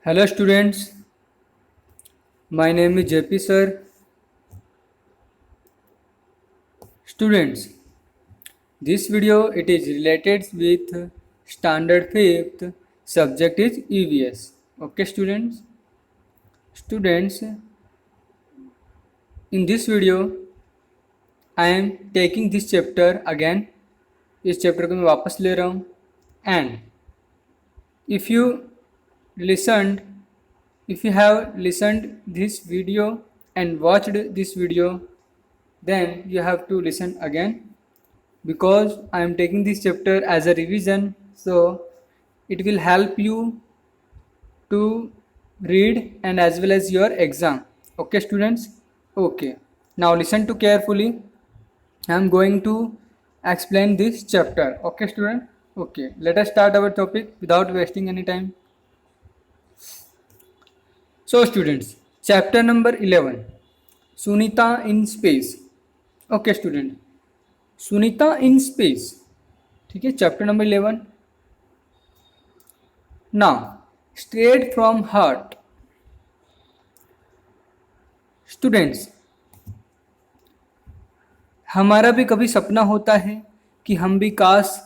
Hello students, my name is JP sir. Students, this video it is related with standard 5th subject is EVS. Okay students, in this video I am taking this chapter again. इस chapter को मैं वापस ले रहा हूँ and if you listened if you have listened this video and watched this video, then you have to listen again because I am taking this chapter as a revision, so it will help you to read and as well as your exam. Okay students, okay, now listen to carefully. I am going to explain this chapter. Okay student, okay, let us start our topic without wasting any time. So students, chapter number 11, Sunita in space. Okay student, Sunita in space. ठीक है, chapter number 11. Now straight from heart. Students, हमारा भी कभी सपना होता है कि हम भी काश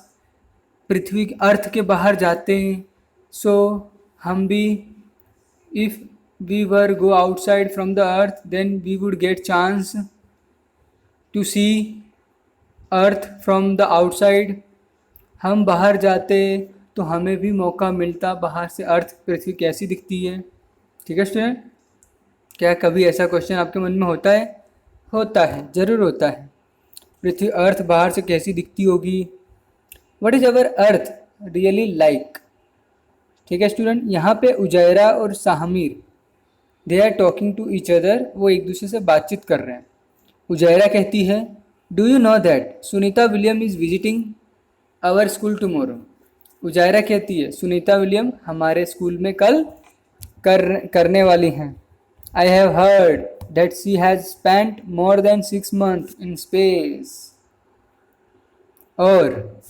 पृथ्वी अर्थ के बाहर जाते हैं. सो हम भी if we were go outside from the earth then we would get chance to see earth from the outside. हम बाहर जाते तो हमें भी मौका मिलता बाहर से अर्थ पृथ्वी कैसी दिखती है. ठीक है स्टूडेंट, क्या कभी ऐसा क्वेश्चन आपके मन में होता है? होता है, ज़रूर होता है. पृथ्वी अर्थ बाहर से कैसी दिखती होगी. What is our earth really like. ठीक है स्टूडेंट, यहाँ पे उजैरा और Sahmir they are talking to each other. वो एक दूसरे से बातचीत कर रहे हैं. उजैरा कहती है, do you know that Sunita William is visiting our school tomorrow. Uzaira कहती है, सुनीता विलियम हमारे स्कूल में कल करने वाली हैं. I have heard that she has spent more than 6 months in space. और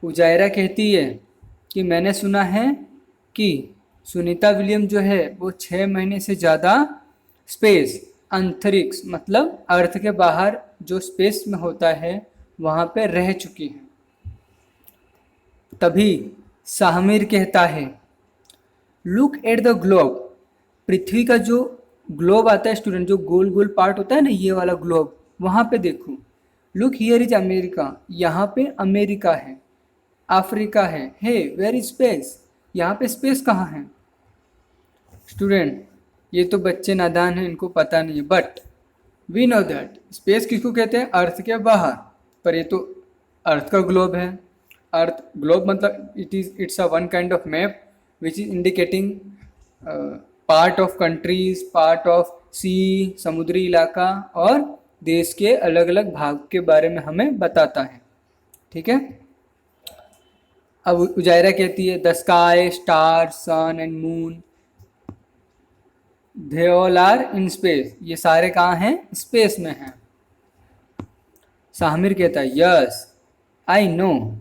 उजायरा कहती है कि मैंने सुना है कि सुनीता विलियम जो है वो 6 महीने से ज़्यादा स्पेस, अंतरिक्ष मतलब अर्थ के बाहर जो स्पेस में होता है वहाँ पे रह चुकी हैं. तभी साहमीर कहता है, लुक एट द ग्लोब. पृथ्वी का जो ग्लोब आता है स्टूडेंट, जो गोल गोल पार्ट होता है ना, ये वाला ग्लोब, वहाँ पे देखो. Look here is America. यहाँ पे अमेरिका है, अफ्रीका है. हे वेयर इज स्पेस. यहाँ पे स्पेस कहाँ है. स्टूडेंट, ये तो बच्चे नादान हैं, इनको पता नहीं है. But we know that space किसको कहते हैं? अर्थ के बाहर. पर ये तो अर्थ का ग्लोब है. अर्थ ग्लोब मतलब it's a one kind of map which is indicating part of countries, part of sea, समुद्री इलाका और देश के अलग अलग भाग के बारे में हमें बताता है. ठीक है. अब उजायरा कहती है, the sky, star, sun and moon they all are in space. ये सारे कहाँ हैं? स्पेस में हैं. साहमीर कहता है, yes I know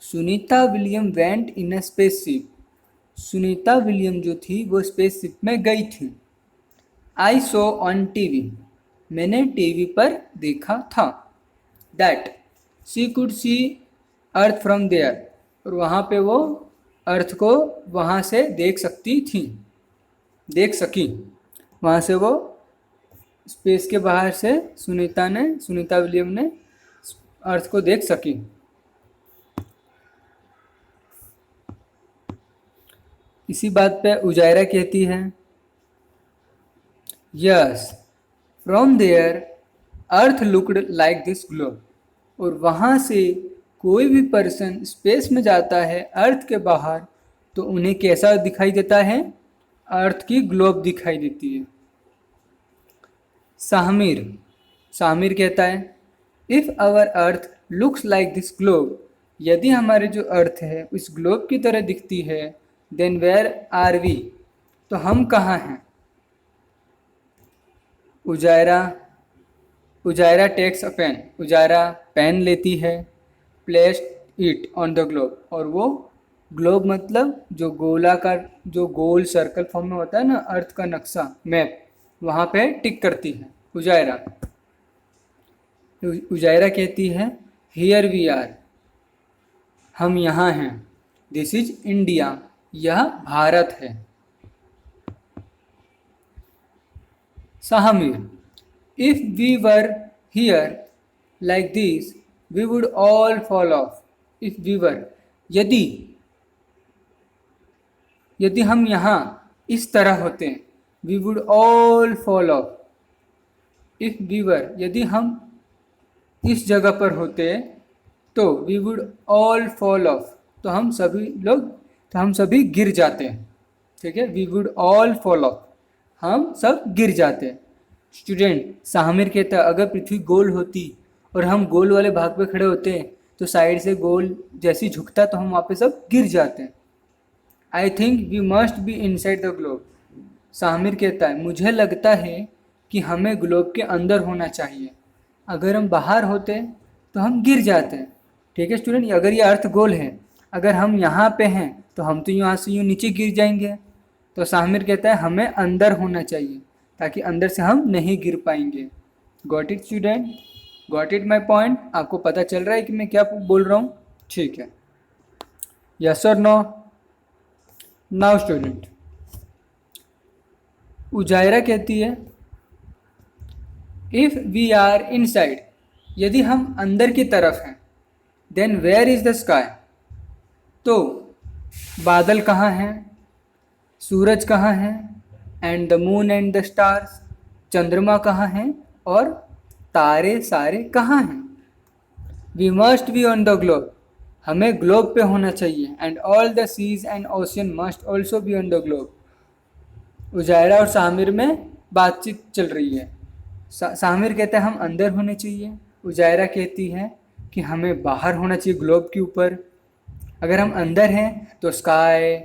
Sunita William went in a spaceship. Sunita William जो थी वो स्पेसशिप में गई थी. I saw on TV. मैंने टीवी पर देखा था. That she could see earth from there. और वहाँ पे वो अर्थ को वहाँ से देख सकती थी, देख सकी. वहाँ से वो स्पेस के बाहर से सुनीता विलियम ने अर्थ को देख सकी. इसी बात पे उजायरा कहती है, yes from there earth looked like this globe. और वहाँ से कोई भी पर्सन स्पेस में जाता है अर्थ के बाहर तो उन्हें कैसा दिखाई देता है? अर्थ की ग्लोब दिखाई देती है. साहमीर कहता है, if our earth looks like this globe. यदि हमारे जो अर्थ है उस ग्लोब की तरह दिखती है, देन वेयर आर वी. तो हम कहाँ हैं? उजायरा टेक्स अ पेन. उजायरा पेन लेती है, place it on the globe. और वो ग्लोब मतलब जो गोलाकार, जो गोल सर्कल फॉर्म में होता है ना अर्थ का नक्शा, मैप, वहाँ पे टिक करती है उजायरा। उजायरा कहती है हियर वी आर, हम यहाँ हैं। दिस इज इंडिया, यह भारत है। Sahamir, if we were here like this, we would all fall off. If we were, यदि यदि हम यहाँ इस तरह होते, we would all fall off. If we were, यदि हम इस जगह पर होते तो we would all fall off, तो हम सभी गिर जाते हैं। ठीक है, we would all fall off, हम सब गिर जाते हैं। स्टूडेंट, सामिर कहता है अगर पृथ्वी गोल होती और हम गोल वाले भाग पे खड़े होते हैं तो साइड से गोल जैसी झुकता तो हम वहाँ पे सब गिर जाते हैं। I think we must be inside the globe. Samir कहता है मुझे लगता है कि हमें ग्लोब के अंदर होना चाहिए, अगर हम बाहर होते तो हम गिर जाते हैं। ठीक है स्टूडेंट, अगर ये अर्थ गोल है, अगर हम यहाँ पे हैं तो हम तो यहाँ से यूँ नीचे गिर जाएंगे। तो सामिर कहता है हमें अंदर होना चाहिए ताकि अंदर से हम नहीं गिर पाएंगे। Got it student, got it my point? आपको पता चल रहा है कि मैं क्या बोल रहा हूँ? ठीक है, यस और नो? नाउ स्टूडेंट, उजायरा कहती है इफ वी आर इनसाइड, यदि हम अंदर की तरफ हैं, then where is the sky, तो बादल कहाँ हैं, सूरज कहाँ है, and the moon and the stars, चंद्रमा कहाँ हैं और तारे सारे कहाँ हैं। We must be on the globe, हमें ग्लोब पे होना चाहिए। And all the seas and ocean must also be on the globe. Uzaira और सामिर में बातचीत चल रही है। सामिर कहता है हम अंदर होने चाहिए, उजायरा कहती है कि हमें बाहर होना चाहिए ग्लोब के ऊपर। अगर हम अंदर हैं तो स्काई,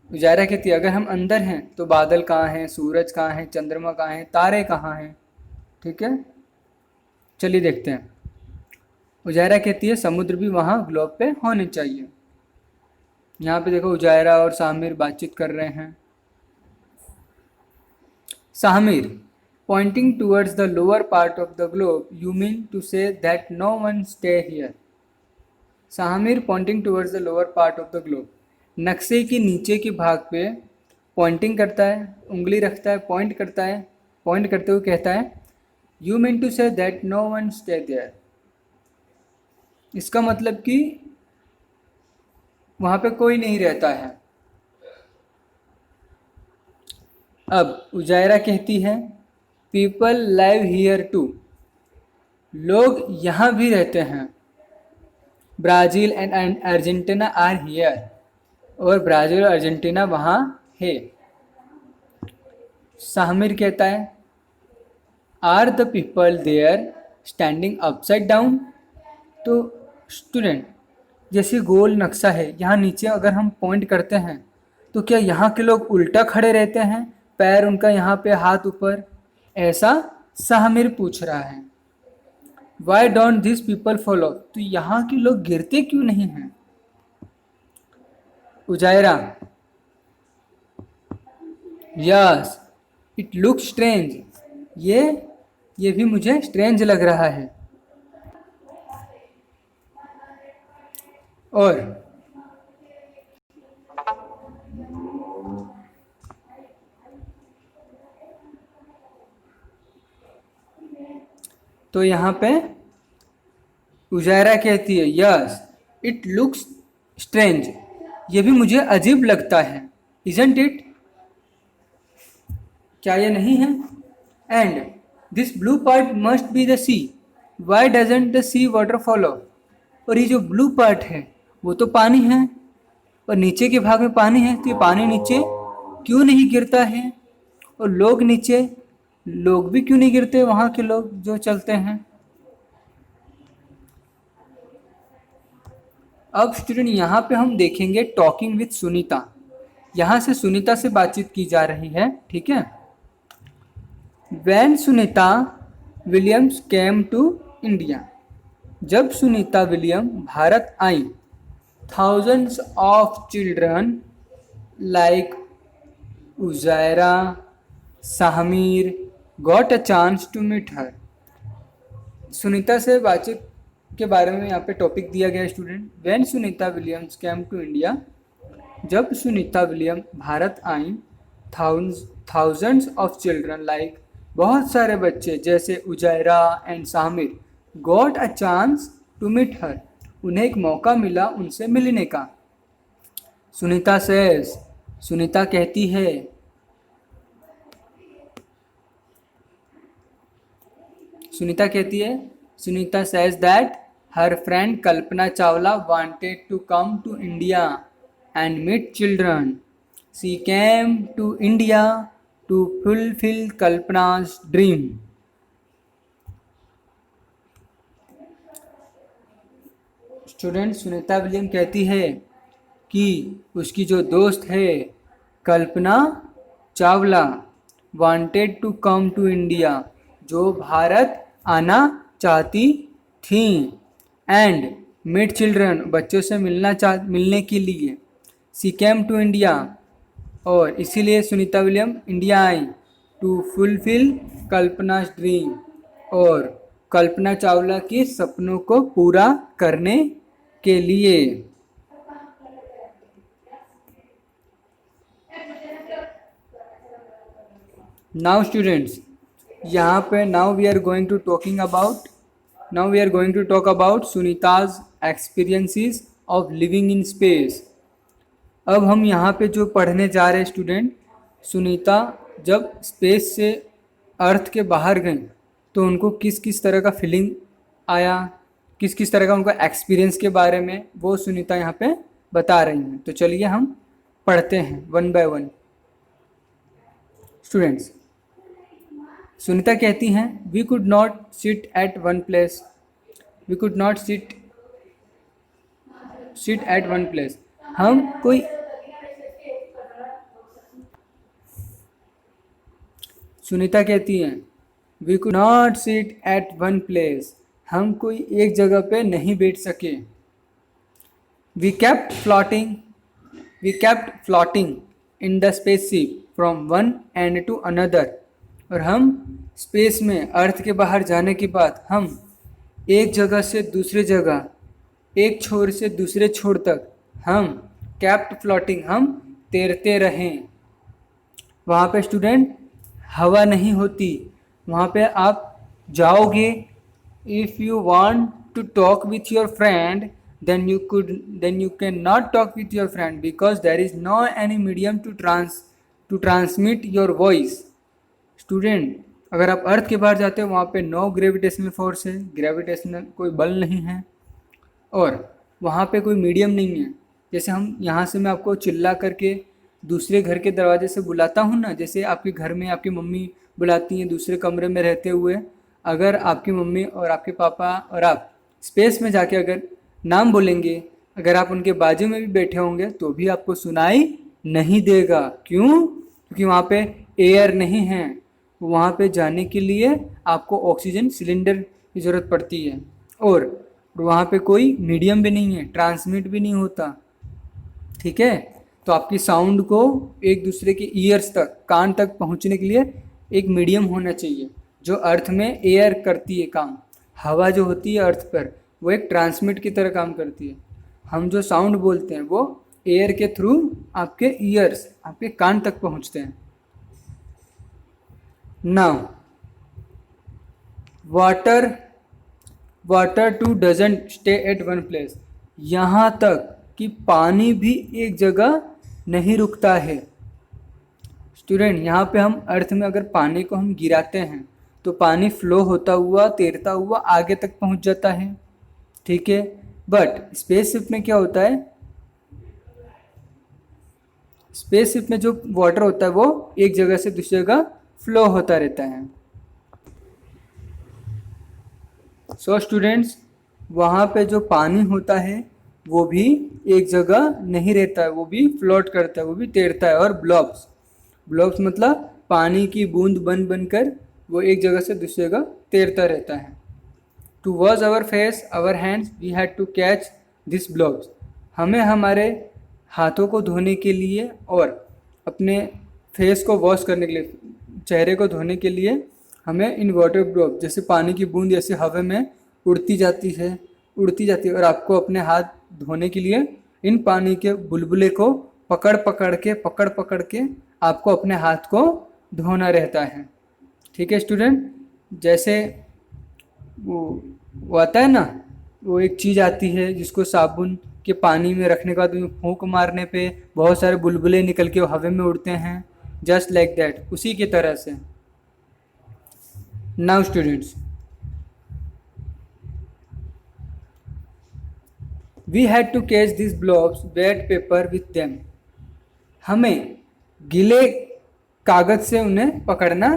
उजायरा कहती है अगर हम अंदर हैं तो बादल कहाँ हैं, सूरज कहाँ हैं, चंद्रमा कहाँ हैं, तारे कहाँ हैं। ठीक है, चलिए देखते हैं। उजायरा कहती है समुद्र भी वहाँ ग्लोब पे होने चाहिए। यहाँ पे देखो उजायरा और सामिर बातचीत कर रहे हैं। Samir, pointing towards the lower part of the globe, you mean to say that no one stay here. Samir pointing towards the lower part of the globe, नक्शे के नीचे के भाग पे पॉइंटिंग करता है, उंगली रखता है, पॉइंट करता है, पॉइंट करते हुए कहता है you mean to say that no one stay there. इसका मतलब कि वहाँ पे कोई नहीं रहता है। अब उजायरा कहती है पीपल लाइव हियर टू, लोग यहाँ भी रहते हैं। Brazil and Argentina are here, और ब्राज़ील और अर्जेंटीना वहाँ है। सामिर कहता है are the people there standing upside down. तो स्टूडेंट, जैसे गोल नक्शा है, यहाँ नीचे अगर हम पॉइंट करते हैं तो क्या यहाँ के लोग उल्टा खड़े रहते हैं, पैर उनका यहाँ पे, हाथ ऊपर, ऐसा सामिर पूछ रहा है। Why don't this people follow, तो यहाँ के लोग गिरते क्यों नहीं हैं। उजायरा, यस इट लुक स्ट्रेंज, ये भी मुझे स्ट्रेंज लग रहा है। और तो यहाँ पे उजायरा कहती है यस इट लुक्स स्ट्रेंज, ये भी मुझे अजीब लगता है। इजंट इट, क्या ये नहीं है। And this blue part must be the sea, why doesn't the sea water follow, और ये जो ब्लू पार्ट है वो तो पानी है, और नीचे के भाग में पानी है, तो ये पानी नीचे क्यों नहीं गिरता है, और लोग नीचे, लोग भी क्यों नहीं गिरते, वहाँ के लोग जो चलते हैं। अब स्टूडेंट यहाँ पे हम देखेंगे टॉकिंग विथ सुनीता, यहाँ से सुनीता से बातचीत की जा रही है। ठीक है, when Sunita Williams came to India, जब सुनीता विलियम भारत आई, thousands of children like Uzaira, Sahmir got a chance to meet her. Sunita से बातचीत के बारे में यहाँ पे टॉपिक दिया गया है student. When Sunita Williams came to India, जब सुनीता विलियम भारत आई, थाउजेंड्स ऑफ चिल्ड्रन लाइक बहुत सारे बच्चे जैसे Uzaira and Samir got a chance to meet her, उन्हें एक मौका मिला उनसे मिलने का. सुनीता सेज, सुनीता कहती है, सुनीता कहती है, Sunita says that her friend Kalpana Chawla wanted to come to India and meet children. She came to India to fulfil Kalpana's dream. Student, Sunita William कहती है कि उसकी जो दोस्त है Kalpana Chawla wanted to come to India, जो भारत आना चाहती थी, एंड मीट चिल्ड्रन बच्चों से मिलने के लिए. सी केम टू इंडिया, और इसीलिए सुनीता विलियम इंडिया आई. टू फुलफिल कल्पना ड्रीम, और कल्पना चावला के सपनों को पूरा करने के लिए. नाउ स्टूडेंट्स, यहाँ पे now we are going to talk about Sunita's experiences of living in space. अब हम यहाँ पे जो पढ़ने जा रहे हैं स्टूडेंट, सुनीता जब स्पेस से अर्थ के बाहर गई तो उनको किस किस तरह का फीलिंग आया, किस किस तरह का उनका एक्सपीरियंस के बारे में वो सुनीता यहाँ पे बता रही हैं. तो चलिए हम पढ़ते हैं one by one. Students, Sunita कहती हैं, we could not sit at one place, we could not sit at one place. हम कोई सुनीता कहती हैं, we could not sit at one place, हम कोई एक जगह पे नहीं बैठ सके. We kept floating in the spaceship from one and two another. और हम स्पेस में अर्थ के बाहर जाने के बाद हम एक जगह से दूसरे जगह, एक छोर से दूसरे छोर तक हम केप्ट फ्लोटिंग, हम तैरते रहें. वहाँ पे स्टूडेंट हवा नहीं होती, वहाँ पे आप जाओगे. If you want to talk with your friend then you cannot talk with your friend because there is no any medium to transmit your voice. Student, अगर आप अर्थ के बाहर जाते हो वहाँ पे नो ग्रेविटेशनल फोर्स है, ग्रेविटेशनल कोई बल नहीं है, और वहाँ पे कोई मीडियम नहीं है. जैसे हम यहाँ से मैं आपको चिल्ला करके दूसरे घर के दरवाजे से बुलाता हूँ ना, जैसे आपके घर में आपकी मम्मी बुलाती हैं दूसरे कमरे में रहते हुए. अगर आपकी मम्मी और आपके पापा और आप स्पेस में जाके अगर नाम बोलेंगे, अगर आप उनके बाजू में भी बैठे होंगे तो भी आपको सुनाई नहीं देगा. क्यों? क्योंकि वहाँ पे एयर नहीं है. वहाँ पे जाने के लिए आपको ऑक्सीजन सिलेंडर की ज़रूरत पड़ती है, और वहाँ पे कोई मीडियम भी नहीं है, ट्रांसमिट भी नहीं होता. ठीक है, तो आपकी साउंड को एक दूसरे के ईयर्स तक, कान तक पहुँचने के लिए एक मीडियम होना चाहिए. जो अर्थ में एयर करती है काम, हवा जो होती है अर्थ पर वो एक ट्रांसमिट की तरह काम करती है. हम जो साउंड बोलते हैं वो एयर के थ्रू आपके ईयर्स, आपके कान तक पहुंचते हैं. Now water too doesn't stay at one place. यहाँ तक कि पानी भी एक जगह नहीं रुकता है. स्टूडेंट, यहाँ पे हम अर्थ में अगर पानी को हम गिराते हैं तो पानी फ्लो होता हुआ, तैरता हुआ आगे तक पहुँच जाता है. ठीक है, बट स्पेसशिप में क्या होता है, स्पेसशिप में जो वाटर होता है वो एक जगह से दूसरी जगह फ्लो होता रहता है. सो स्टूडेंट्स, वहाँ पे जो पानी होता है वो भी एक जगह नहीं रहता है, वो भी फ्लोट करता है, वो भी तैरता है. और ब्लॉब्स मतलब पानी की बूंद बन बनकर वो एक जगह से दूसरी जगह तैरता रहता है. To wash our face, our hands, we had to catch these blobs. हमें हमारे हाथों को धोने के लिए और अपने फेस को वॉश करने के लिए, चेहरे को धोने के लिए हमें इन वाटर ड्रॉप, जैसे पानी की बूंद ऐसे हवा में उड़ती जाती है और आपको अपने हाथ धोने के लिए इन पानी के बुलबुले को पकड़ पकड़ के आपको अपने हाथ को धोना रहता है। ठीक है स्टूडेंट, जैसे वो आता है ना, वो एक चीज़ आती है जिसको साबुन के पानी में रखने के बाद फूंक मारने पे बहुत सारे बुलबुले निकल के हवा में उड़ते हैं, जस्ट लाइक दैट, उसी की तरह से। Now students, we had to catch this blobs wet paper with them. हमें गीले कागज से उन्हें पकड़ना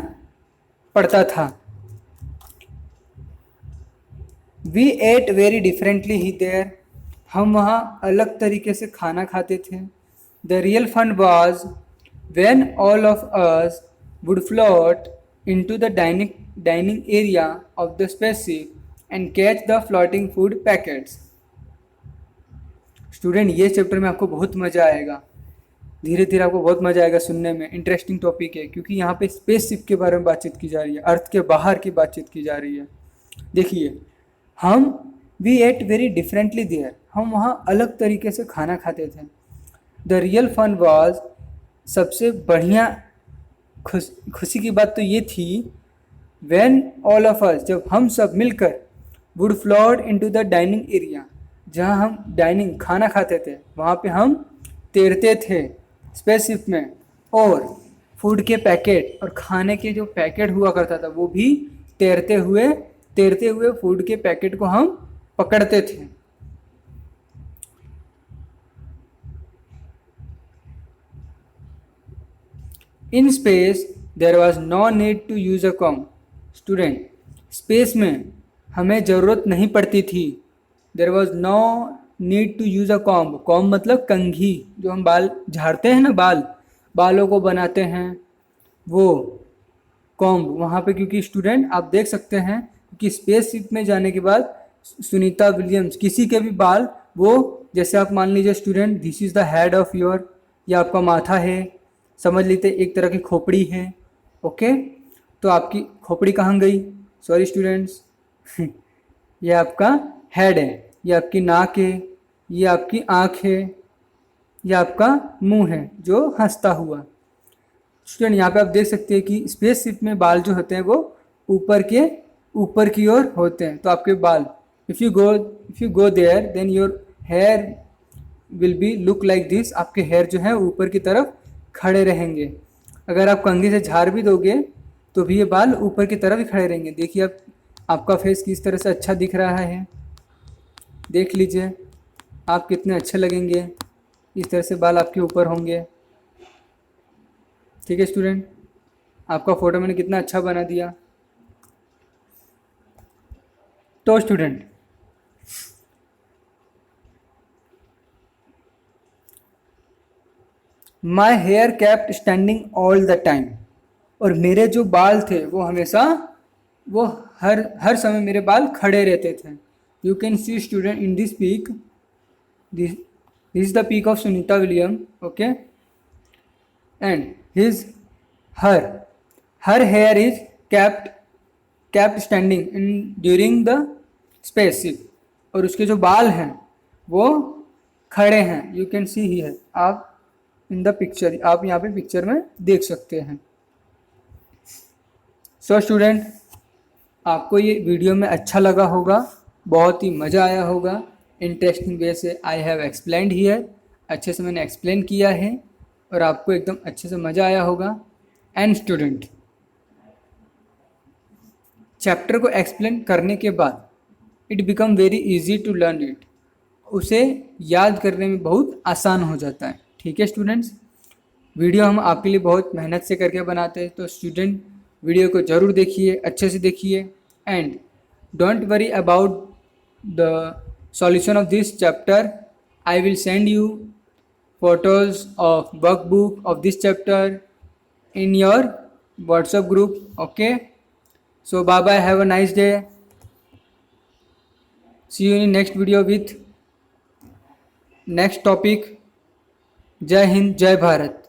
पड़ता था। वी एट वेरी डिफरेंटली ही देयर। हम वहाँ अलग तरीके से खाना खाते थे। The real fun was when all of us would float into the dining area of the spaceship and catch the floating food packets. Student, ये चैप्टर में आपको बहुत मज़ा आएगा, धीरे धीरे आपको बहुत मज़ा आएगा सुनने में। इंटरेस्टिंग टॉपिक है क्योंकि यहाँ पे स्पेसशिप के बारे में बातचीत की जा रही है, अर्थ के बाहर की बातचीत की जा रही है। देखिए, we ate very differently there, हम वहाँ अलग तरीके से खाना खाते थे। द रियल फन वाज, सबसे बढ़िया खुशी की बात तो ये थी, व्हेन ऑल ऑफ अस, जब हम सब मिलकर, would float into the dining area, जहाँ हम डाइनिंग खाना खाते थे वहाँ पे हम तैरते थे स्पेसशिप में, और फूड के पैकेट और खाने के जो पैकेट हुआ करता था वो भी तैरते हुए फूड के पैकेट को हम पकड़ते थे। In space there was no need to use a comb. Student, space में हमें ज़रूरत नहीं पड़ती थी। There was no need to use a comb. Comb मतलब कंघी, जो हम बाल झाड़ते हैं ना, बालों को बनाते हैं, वो कॉम्ब वहाँ पे। क्योंकि स्टूडेंट आप देख सकते हैं कि स्पेसशिप में जाने के बाद सुनीता विलियम्स, किसी के भी बाल, वो जैसे आप मान लीजिए student, this is the head of your, या आपका माथा है, समझ लेते एक तरह की खोपड़ी है। ओके, तो आपकी खोपड़ी कहाँ गई? सॉरी स्टूडेंट्स, ये आपका हेड है, ये आपकी नाक है, ये आपकी आँख है, ये आपका मुंह है जो हंसता हुआ। स्टूडेंट, यहाँ पे आप देख सकते हैं कि स्पेसशिप में बाल जो होते हैं वो ऊपर की ओर होते हैं। तो आपके बाल, if you go there then your hair will be look like this. आपके हेयर जो है ऊपर की तरफ खड़े रहेंगे। अगर आप कंघी से झाड़ भी दोगे तो भी ये बाल ऊपर की तरफ ही खड़े रहेंगे। देखिए अब आपका फेस किस तरह से अच्छा दिख रहा है, देख लीजिए आप कितने अच्छे लगेंगे, इस तरह से बाल आपके ऊपर होंगे। ठीक है स्टूडेंट, आपका फ़ोटो मैंने कितना अच्छा बना दिया। तो student, my hair kept standing all the time. और मेरे जो बाल थे वो हमेशा, वो हर समय मेरे बाल खड़े रहते थे। You can see student in this peak, this is the peak of Sunita William. Okay, and her here is kept standing in during the spaceship. और उसके जो बाल हैं वो खड़े हैं। यू कैन सी ही है, आप इन द पिक्चर, आप यहाँ पे पिक्चर में देख सकते हैं। सो स्टूडेंट, आपको ये वीडियो में अच्छा लगा होगा, बहुत ही मज़ा आया होगा। इंटरेस्टिंग वे से आई हैव एक्सप्लेन्ड हियर, अच्छे से मैंने एक्सप्लेन किया है और आपको एकदम अच्छे से मज़ा आया होगा। एंड स्टूडेंट, चैप्टर को एक्सप्लेन करने के बाद it become very easy to learn it, उसे याद करने में बहुत आसान हो जाता है। ठीक है स्टूडेंट्स, वीडियो हम आपके लिए बहुत मेहनत से करके बनाते हैं, तो स्टूडेंट वीडियो को ज़रूर देखिए, अच्छे से देखिए। And don't worry about the solution of this chapter. I will send you photos of workbook of this chapter in your WhatsApp group. Okay, so bye bye, have a nice day, see you in next video with next topic. जय हिंद जय भारत।